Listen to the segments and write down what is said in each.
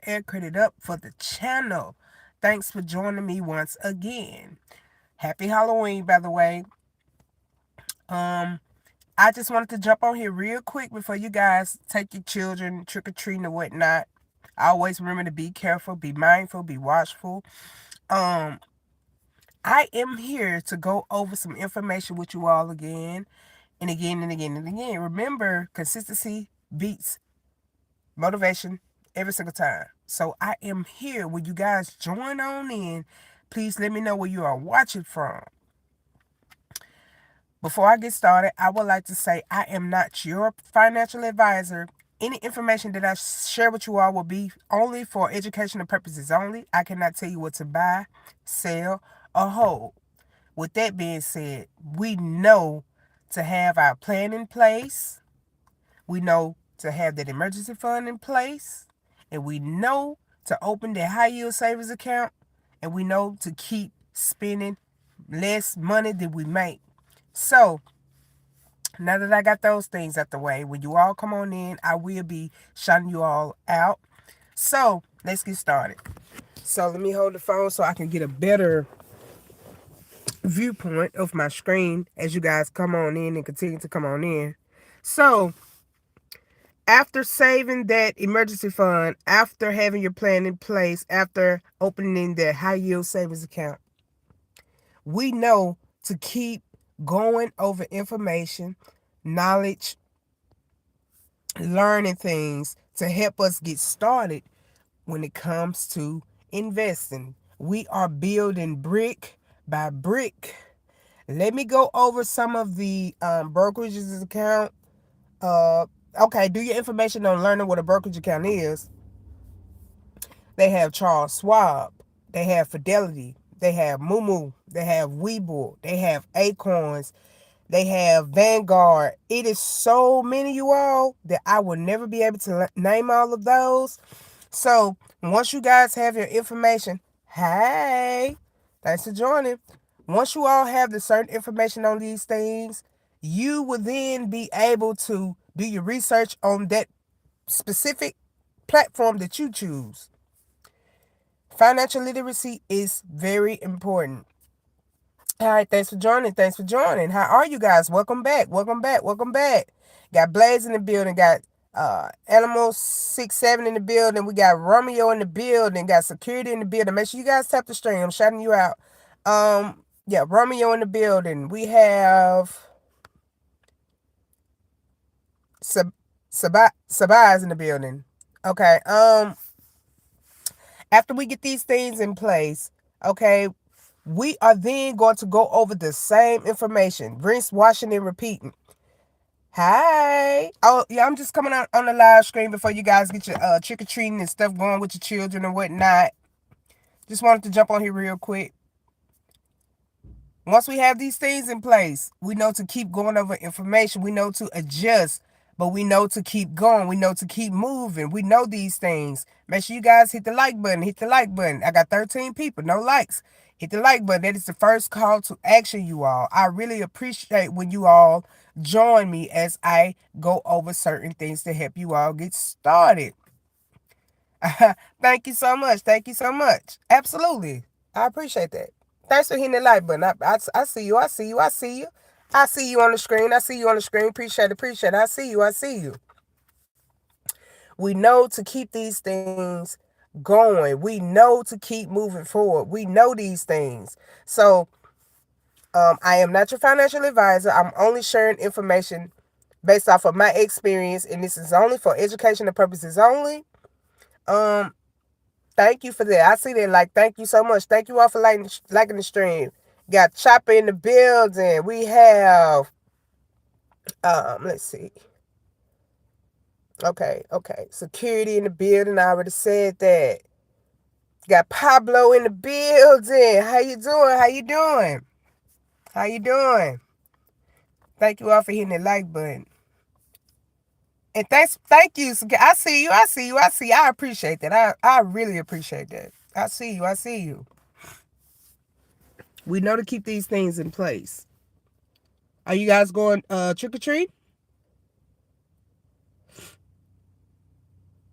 air credit up for the channel. Thanks for joining me once again. Happy Halloween, by the way. Um, I just wanted to jump on here real quick before you guys take your children trick or treating or whatnot. Always remember to be careful, be mindful, be watchful. Um, I am here to go over some information with you all again and again and again and again. Remember, consistency beats motivation every single time. So I am here. When you guys join on in, please let me know where you are watching from. Before I get started, I would like to say I am not your financial advisor. Any information that I share with you all will be only for educational purposes only. I cannot tell you what to buy, sell, or hold. With that being said, we know to have our plan in place. We know to have that emergency fund in place. And we know to open that high yield savings account. And we know to keep spending less money than we make. So, now that I got those things out the way, when you all come on in, I will be shouting you all out. So, let's get started. So, let me hold the phone so I can get a better viewpoint of my screen as you guys come on in and continue to come on in. So, after saving that emergency fund, after having your plan in place, after opening the high yield savings account, we know to keep going over information, knowledge, learning things to help us get started when it comes to investing. We are building brick by brick. Let me go over some of the brokerages account. Okay, do your information on learning what a brokerage account is. They have Charles Schwab. They have Fidelity. They have Moo. They have Webull. They have Acorns. They have Vanguard. It is so many, you all, that I will never be able to name all of those. So once you guys have your information, hey, thanks for joining. Once you all have the certain information on these things, you will then be able to do your research on that specific platform that you choose. Financial literacy is very important. All right, thanks for joining. Thanks for joining. How are you guys? Welcome back. Welcome back. Welcome back. Got Blaze in the building. Got Animal 6-7 in the building. We got Romeo in the building. Got Security in the building. Make sure you guys tap the stream. I'm shouting you out. Yeah, Romeo in the building. We have Sabaz in the building. Okay. After we get these things in place, okay, we are then going to go over the same information. Rinse, washing, and repeating. Hi. Oh, yeah, I'm just coming out on the live screen before you guys get your trick-or-treating and stuff going with your children and whatnot. Just wanted to jump on here real quick. Once we have these things in place, we know to keep going over information. We know to adjust, but we know to keep going. We know to keep moving. We know these things. Make sure you guys hit the like button. Hit the like button. I got 13 people, no likes. Hit the like button. That is the first call to action, you all. I really appreciate when you all join me as I go over certain things to help you all get started. Thank you so much. Thank you so much. Absolutely. I appreciate that. Thanks for hitting the like button. I see you. I see you. I see you. I see you on the screen. I see you on the screen. Appreciate it. Appreciate it. I see you. I see you. We know to keep these things going. We know to keep moving forward. We know these things. So, I am not your financial advisor. I'm only sharing information based off of my experience, and this is only for educational purposes only. Um, Thank you for that. I see that. Like, thank you so much. Thank you all for liking the stream. Got Chopper in the building. We have, let's see. Okay. Security in the building. I already said that. Got Pablo in the building. How you doing? How you doing? How you doing? Thank you all for hitting the like button. And thank you. I see you. I see you. I see you. I appreciate that. I really appreciate that. I see you. I see you. We know to keep these things in place. Are you guys going trick or treat?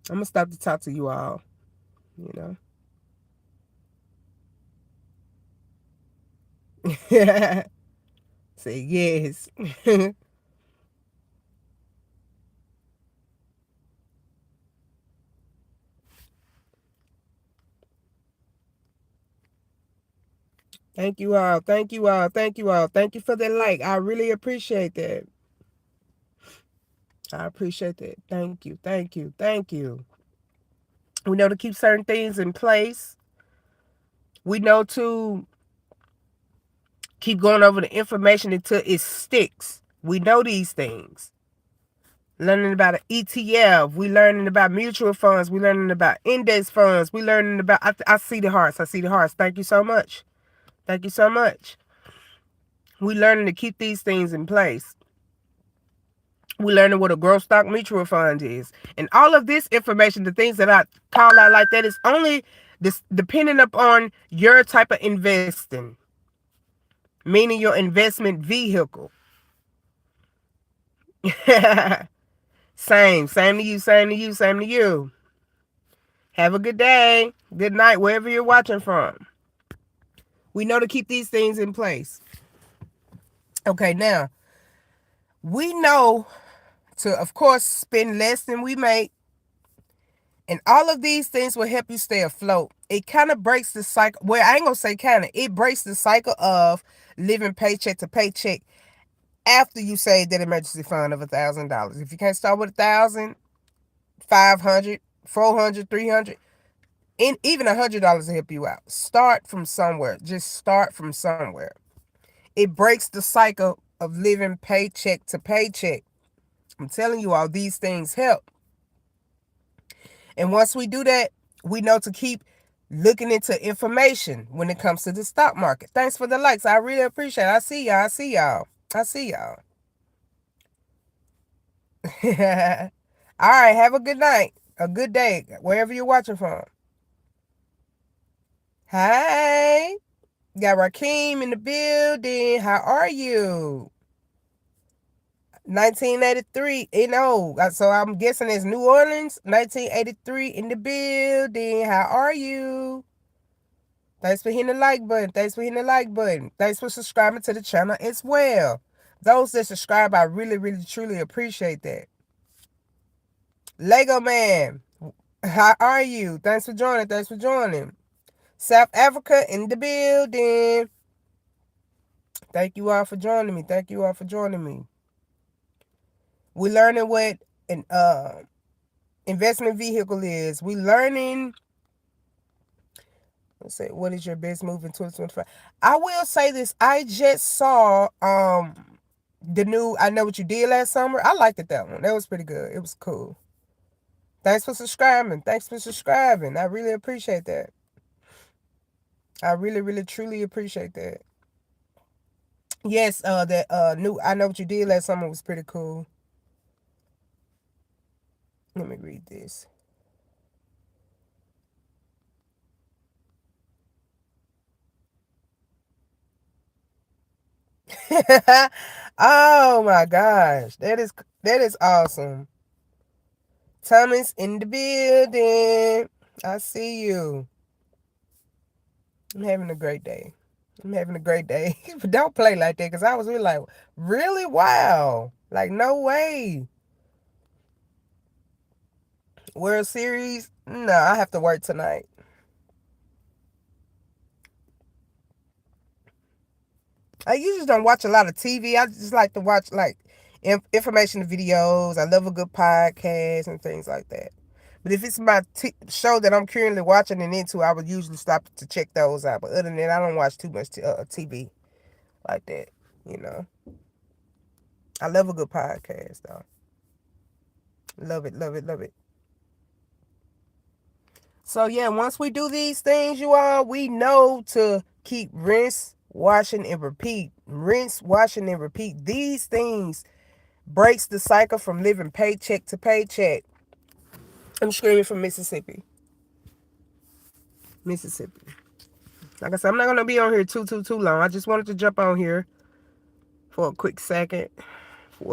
I'm gonna stop to talk to you all. you know. Say yes. Thank you all. Thank you all. Thank you all. Thank you for the like. I really appreciate that. I appreciate that. Thank you. Thank you. Thank you. We know to keep certain things in place. We know to keep going over the information until it sticks. We know these things. Learning about an ETF. We learning about mutual funds. We learning about index funds. We learning about. I see the hearts. I see the hearts. Thank you so much. Thank you so much. We learning to keep these things in place. We learning what a growth stock mutual fund is, and all of this information, the things that I call out like that, is only this depending upon your type of investing, meaning your investment vehicle. Same to you, same to you, same to you. Have a good day, good night, wherever you're watching from. We know to keep these things in place. Okay, now we know to, of course, spend less than we make. And all of these things will help you stay afloat. It kind of breaks the cycle. Well, I ain't going to say kind of. It breaks the cycle of living paycheck to paycheck after you save that emergency fund of $1,000. If you can't start with 1,000, 500, 400, 300, and even $100 will help you out. Start from somewhere. Just start from somewhere. It breaks the cycle of living paycheck to paycheck. I'm telling you all, these things help. And once we do that, we know to keep looking into information when it comes to the stock market. Thanks for the likes. I really appreciate it. I see y'all. I see y'all. I see y'all. All right. Have a good night. A good day, wherever you're watching from. Hi. Got Rakeem in the building. How are you? 1983. So I'm guessing it's New Orleans. 1983 in the building. How are you? Thanks for hitting the like button. Thanks for hitting the like button. Thanks for subscribing to the channel as well. Those that subscribe, I really, really, truly appreciate that. Lego Man, how are you? Thanks for joining. Thanks for joining. South Africa in the building. Thank you all for joining me. Thank you all for joining me. We're learning what an investment vehicle is. We're learning. Let's say, what is your best move in 2025? I will say this. I just saw the new I Know What You Did Last Summer. I liked it, that one. That was pretty good. It was cool. Thanks for subscribing. Thanks for subscribing. I really appreciate that. I really, really, truly appreciate that. Yes, that new I Know What You Did Last Summer was pretty cool. Let me read this. Oh my gosh. That is awesome. Thomas in the building. I see you. I'm having a great day. I'm having a great day. But don't play like that, because I was really like, really? Wow. Like, no way. World Series? No, I have to work tonight. I usually don't watch a lot of TV. I just like to watch, like, information videos. I love a good podcast and things like that. But if it's my show that I'm currently watching and into, I would usually stop to check those out. But other than that, I don't watch too much TV like that, you know. I love a good podcast, though. Love it, love it, love it. So, yeah, once we do these things, you all, we know to keep rinse, washing, and repeat. Rinse, washing, and repeat. These things breaks the cycle from living paycheck to paycheck. I'm screaming from Mississippi. Mississippi. Like I said, I'm not going to be on here too long. I just wanted to jump on here for a quick second,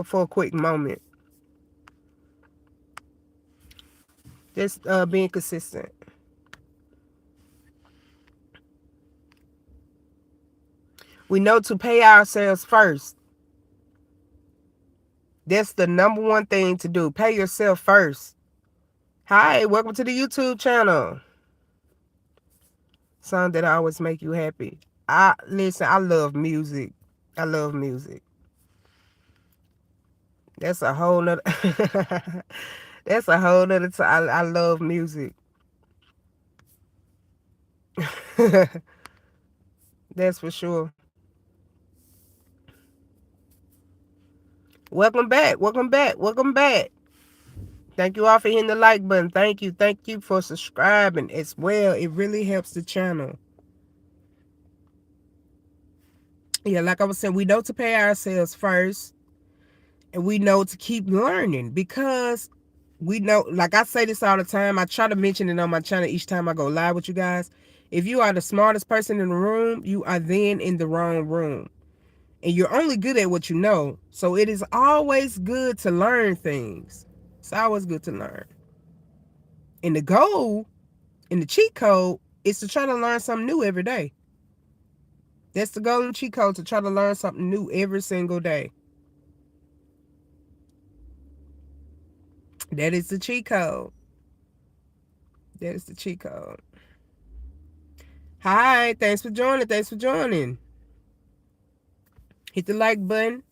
for a quick moment. Just being consistent. We know to pay ourselves first. That's the number one thing to do. Pay yourself first. Hi, welcome to the YouTube channel. Song that always make you happy. Listen, I love music. I love music. That's a whole nother that's a whole nother I love music. That's for sure. Welcome back. Welcome back. Welcome back. Thank you all for hitting the like button. Thank you. Thank you for subscribing as well. It really helps the channel. Yeah, like I was saying, we know to pay ourselves first, and we know to keep learning, because we know, like I say this all the time, I try to mention it on my channel each time I go live with you guys. If you are the smartest person in the room, you are then in the wrong room. And you're only good at what you know. So it is always good to learn things. It's always good to learn. And the goal and the cheat code is to try to learn something new every day. That's the goal and cheat code, to try to learn something new every single day. That is the cheat code. That is the cheat code. Hi, thanks for joining. Thanks for joining. Hit the like button.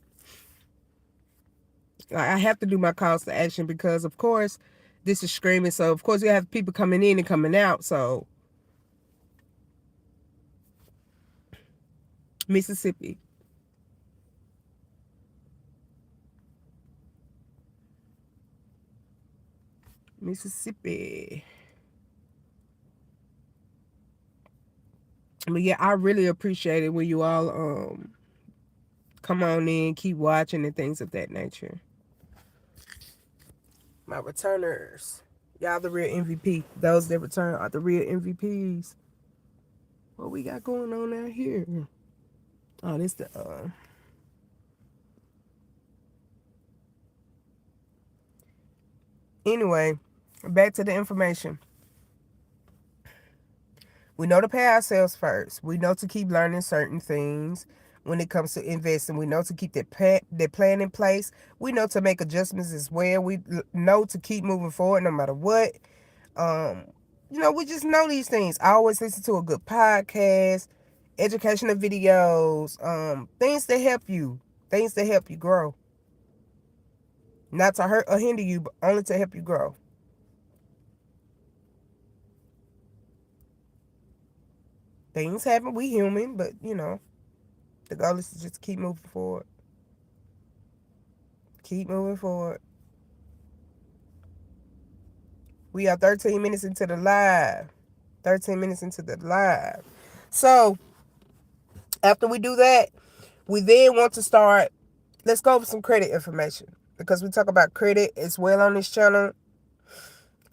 I have to do my calls to action because, of course, this is streaming. So, of course, we have people coming in and coming out. So, Mississippi. Mississippi. But yeah, I really appreciate it when you all come on in, keep watching, and things of that nature. My returners. Y'all the real MVP. Those that return are the real MVPs. What we got going on out here? Oh, this the Anyway, back to the information. We know to pay ourselves first. We know to keep learning certain things when it comes to investing. We know to keep that plan in place. We know to make adjustments as well. We know to keep moving forward no matter what. Um, we just know these things. I always listen to a good podcast, educational videos, things that help you, grow. Not to hurt or hinder you, but only to help you grow. Things happen. We human, but the goal is to just keep moving forward. Keep moving forward. We are 13 minutes into the live. 13 minutes into the live. So, after we do that, we then want to start. Let's go over some credit information, because we talk about credit as well on this channel.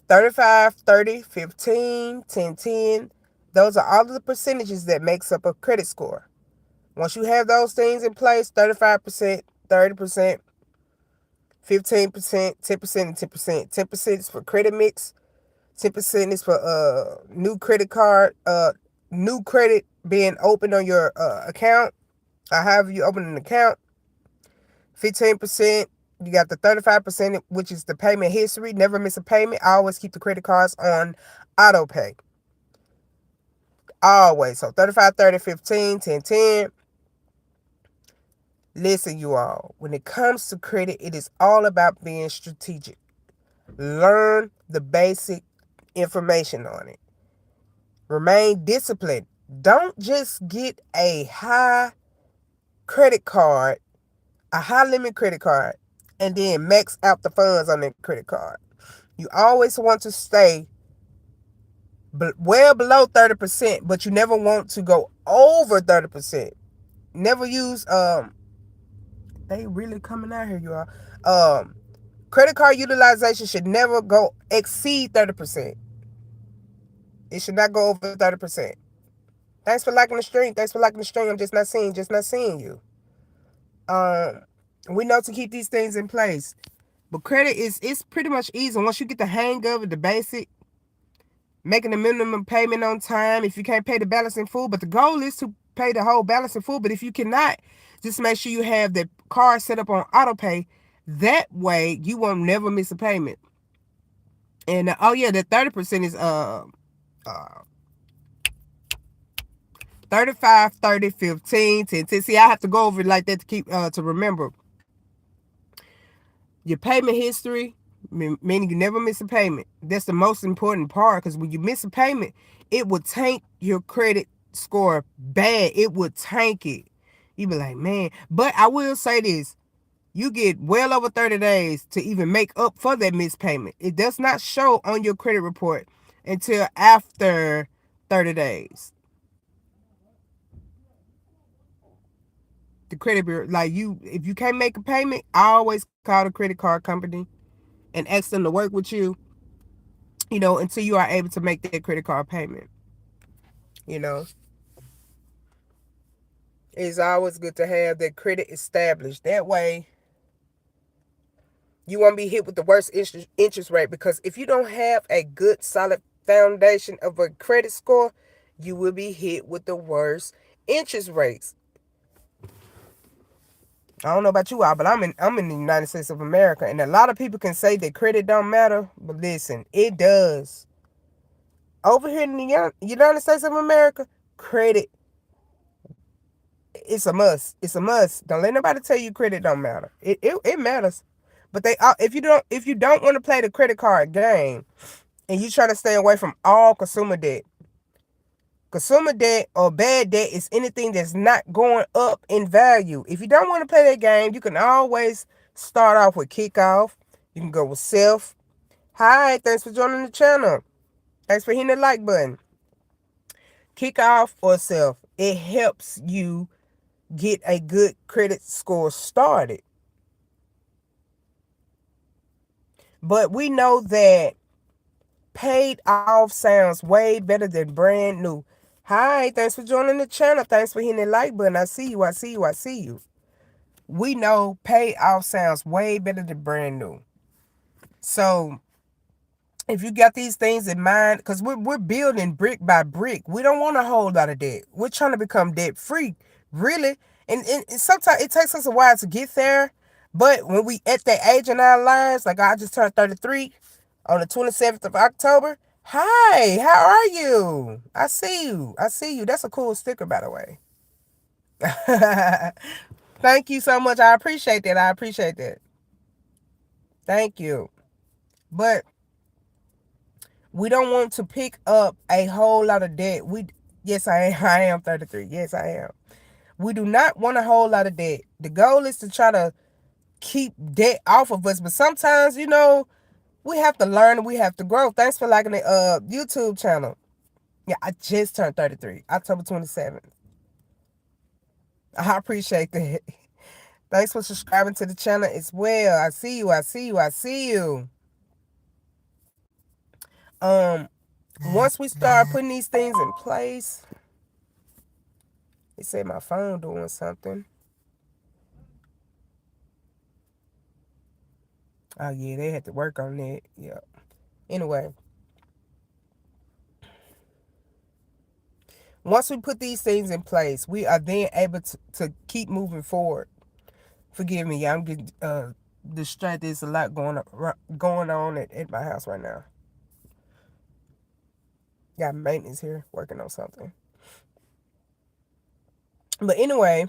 35, 30, 15, 10, 10. Those are all of the percentages that makes up a credit score. Once you have those things in place, 35%, 30%, 15%, 10%, and 10%. 10% is for credit mix. 10% is for new credit card, new credit being opened on your account, or however you open an account. 15%, you got the 35%, which is the payment history. Never miss a payment. I always keep the credit cards on auto pay. Always. So 35, 30, 15, 10, 10. Listen, you all, when it comes to credit, it is all about being strategic. Learn the basic information on it. Remain disciplined. Don't just get a high credit card, a high limit credit card, and then max out the funds on that credit card. You always want to stay well below 30%, but you never want to go over 30%. Never use they really coming out here, you all. Credit card utilization should never go exceed 30%. It should not go over 30%. Thanks for liking the stream. Thanks for liking the stream. I'm just not seeing you. We know to keep these things in place. But credit it's pretty much easy. Once you get the hang of it, the basic, making the minimum payment on time if you can't pay the balance in full. But the goal is to pay the whole balance in full. But if you cannot, just make sure you have the card set up on auto pay. That way you won't never miss a payment. And oh yeah, the 30% is uh 35, 30, 15, 10, 10. See, I have to go over it like that to keep to remember your payment history, meaning you never miss a payment. That's the most important part, because when you miss a payment, it will tank your credit score bad. It would tank it. You be like, man. But I will say this: you get well over 30 days to even make up for that missed payment. It does not show on your credit report until after 30 days. The credit bureau, like, you, if you can't make a payment, I always call the credit card company and ask them to work with you, until you are able to make that credit card payment. You know, it's always good to have that credit established. That way, you won't be hit with the worst interest rate, because if you don't have a good, solid foundation of a credit score, you will be hit with the worst interest rates. I don't know about you all, but I'm in the United States of America, and a lot of people can say that credit don't matter, but listen, it does. Over here in the United States of America, credit, it's a must. It's a must. Don't let nobody tell you credit don't matter. It matters. But if you don't want to play the credit card game, and you try to stay away from all consumer debt. Consumer debt or bad debt is anything that's not going up in value. If you don't want to play that game, you can always start off with Kickoff. You can go with Self. Hi, thanks for joining the channel. Thanks for hitting the like button. Kickoff or Self. It helps you get a good credit score started. But we know that paid off sounds way better than brand new. Hi, thanks for joining the channel. Thanks for hitting the like button. I see you. I see you. I see you. We know paid off sounds way better than brand new. So if you got these things in mind, because we're building brick by brick. We don't want a whole lot of debt. We're trying to become debt free, really. And sometimes it takes us a while to get there. But when we at that age in our lives, like I just turned 33 on the 27th of October. Hi, how are you? I see you. I see you. That's a cool sticker, by the way. Thank you so much. I appreciate that. I appreciate that. Thank you. But we don't want to pick up a whole lot of debt. Yes, I am 33. Yes, I am. We do not want a whole lot of debt. The goal is to try to keep debt off of us. But sometimes, we have to learn and we have to grow. Thanks for liking the YouTube channel. Yeah, I just turned 33, October 27th. I appreciate that. Thanks for subscribing to the channel as well. I see you. I see you. I see you. Once we start putting these things in place, it said my phone doing something. Oh yeah, they had to work on that. Yeah. Anyway, once we put these things in place, we are then able to keep moving forward. Forgive me, I'm getting distracted. There's a lot going on at my house right now. Got maintenance here working on something. But anyway,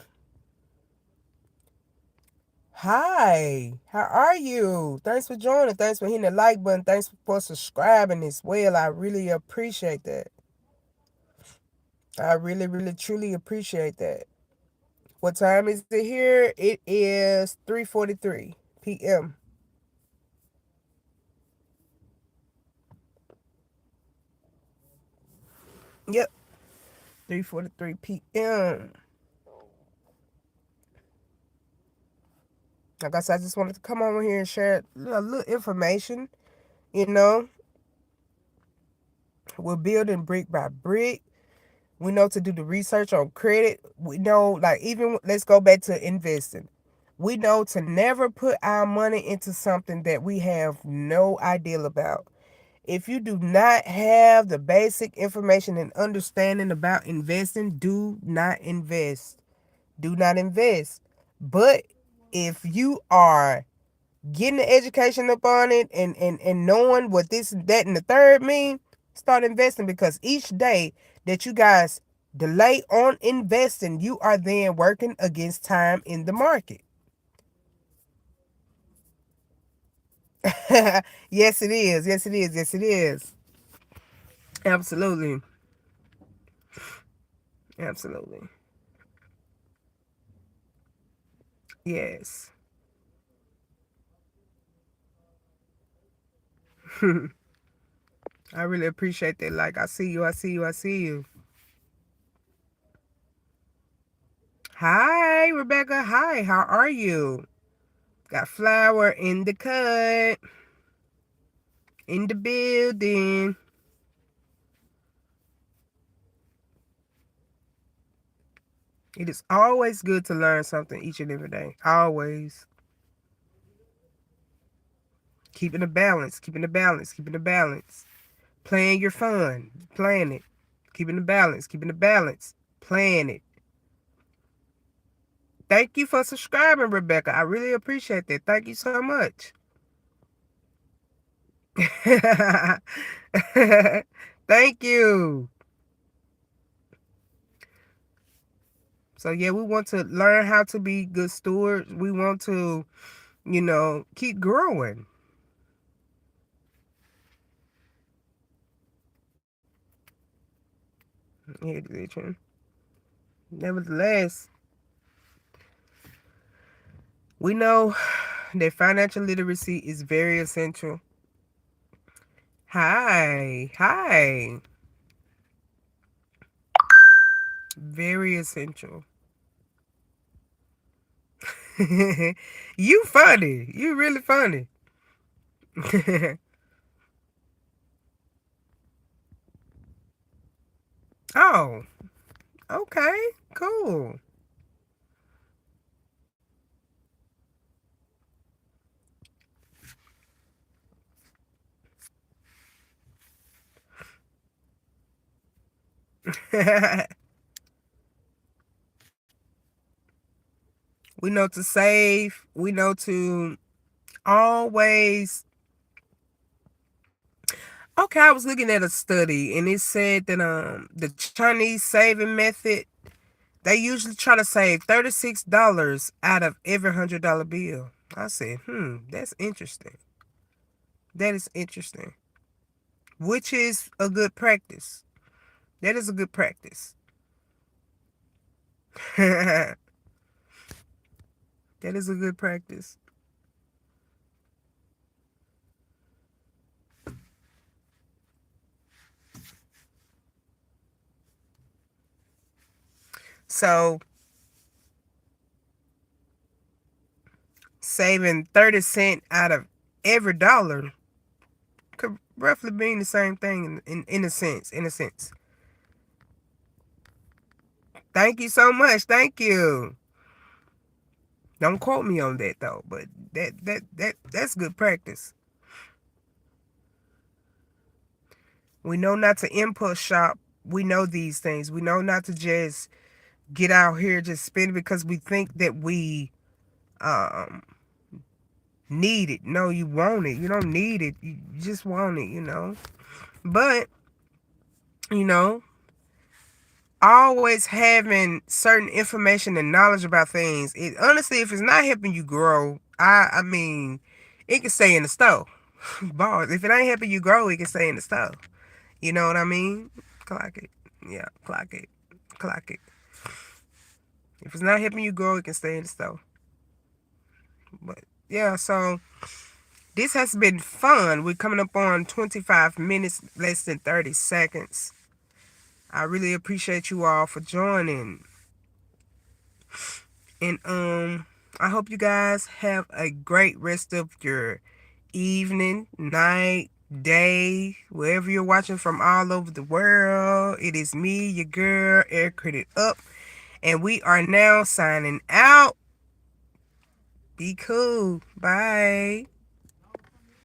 hi, how are you? Thanks for joining. Thanks for hitting the like button. Thanks for subscribing as well. I really appreciate that. I really, really, truly appreciate that. What time is it here? It is 3:43 p.m. Yep, 3:43 p.m. Like I said, I just wanted to come over here and share a little information. You know, we're building brick by brick. We know to do the research on credit. We know, like, even let's go back to investing. We know to never put our money into something that we have no idea about. If you do not have the basic information and understanding about investing, do not invest. Do not invest. But if you are getting the education up on it and knowing what this, that, and the third mean, start investing, because each day that you guys delay on investing, you are then working against time in the market. Yes, it is. Yes, it is. Yes, it is. Absolutely. Absolutely. Yes. I really appreciate that. Like, I see you. I see you. I see you. Hi, Rebecca. Hi, how are you? Got flour in the cut, in the building. It is always good to learn something each and every day. Always. Keeping the balance, keeping the balance, keeping the balance. Playing your fun, playing it. Keeping the balance, keeping the balance, playing it. Thank you for subscribing, Rebecca. I really appreciate that. Thank you so much. Thank you. So yeah, we want to learn how to be good stewards. We want to, keep growing. Yeah, nevertheless, we know that financial literacy is very essential. Hi, hi. Very essential. You funny. You really funny. Oh, okay. Cool. We know to save. We know to always. Okay, I was looking at a study and it said that the Chinese saving method, they usually try to save $36 out of every $100 bill. I said, that's interesting. That is interesting. Which is a good practice. That is a good practice. That is a good practice. So saving 30 cents out of every dollar could roughly mean the same thing in a sense. In a sense. Thank you so much. Thank you. Don't quote me on that though, but that's good practice. We know not to impulse shop. We know these things. We know not to just get out here just spend because we think that we um need it. No, you want it. You don't need it. You just want it. But, you know, always having certain information and knowledge about things. It honestly, if it's not helping you grow, I mean, it can stay in the stove. Bars. If it ain't helping you grow, it can stay in the stove. You know what I mean? Clock it. Yeah, clock it. Clock it. If it's not helping you grow, it can stay in the stove. But yeah, so this has been fun. We're coming up on 25 minutes, less than 30 seconds. I really appreciate you all for joining. And I hope you guys have a great rest of your evening, night, day, wherever you're watching from all over the world. It is me, your girl, Air Credit Up, and we are now signing out. Be cool. Bye.